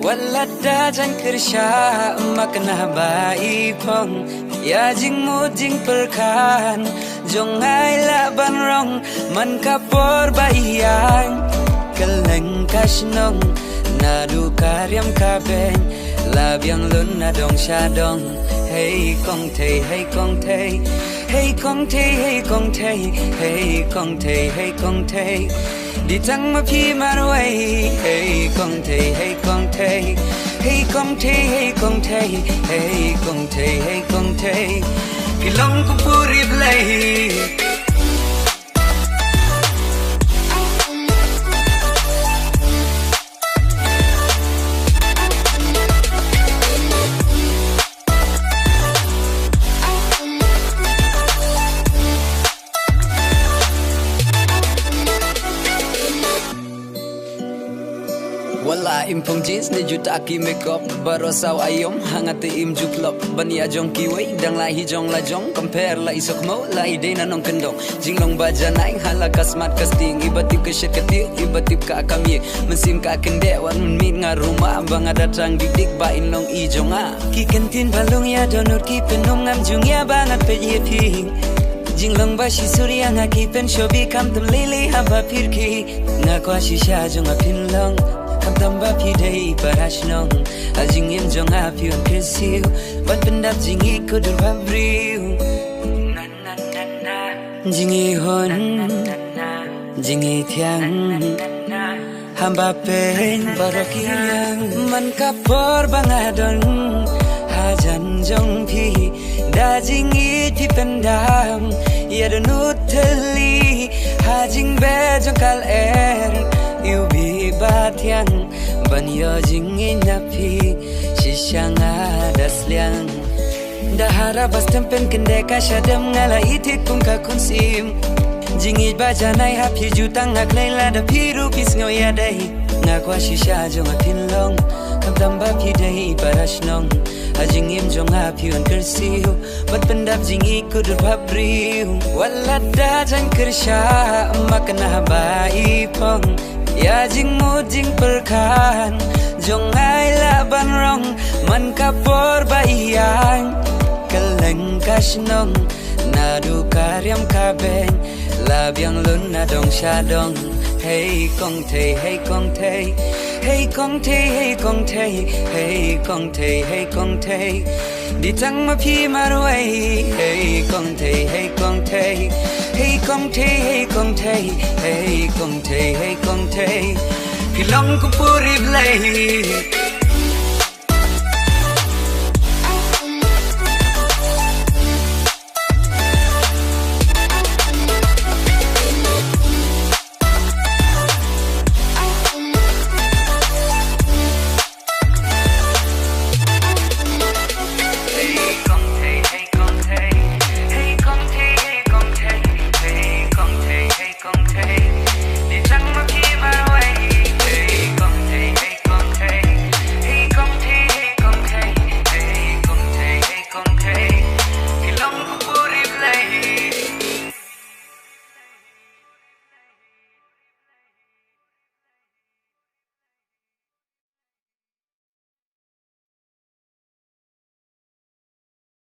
walada jan kersha makna bai phong ya jing mu jing perkan jong ai la ban rong man ka por bai yang keleng kasnong na du karyam ka ben la biang lun na dong sha dong hey kong thei hey kong thei hey kong thei hey kong thei hey kong thei hey kong thei đi trăng mà phi mà rồi hey kong thei hey kong thei hey kong thei hey kong thei hey kong thei hey kong thei phi long ko puri play wala impong jeans ni juta ki makeup baro saw ayom hangate im juklop bania jong kiway dang la hi jong la jong compare la isok mo la ide na nong kendong jinglong baja nai hala kasmat casting ibatip ke shit ketiu ibatip ka kami mesim ka kende wan min nga rumah bang ada tang dik ba inong i jonga ki kentin balong ya donor ki penom ngam jung ya bangat pe ye ping jinglong ba shi surya nga ki pen shobi kam tum lele haba pirki nga kwa shi sha jong a pin long Tamba pi dei parashnong ajing im jong a pi on kesiu bat pendap jingi kudur babriu jingi hon jingi thiang hamba pen barokiang man kapor bangadon hajan jong pi da jingi ti pendam ya donut teli hajing be jong kal you be batiang ban yo jingin napi shisang ada sliang dahara bas tempen kende ka shadam ngala itik kum ka kunsim jingi bajanai hapi jutang ngak leila da piru pis ngoya dai ngakwa shisha jong atin long kam tamba pi dai parashnong ajing im jong api on kersiu bat pendap jingi kudur babriu walada jan kersha makna bai pong ya jing mu jing perkan jong ai la ban rong man ka por bai yang keleng kasnong na du karyam ka ben la biang lun na dong sha dong hey kong thei hey kong thei hey kong thei hey kong thei hey kong thei hey kong thei đi trăng mà phi mà rồi hey kong thei hey kong thei hey kong thei hey kong thei hey kong thei hey kong thei phi long ko puri play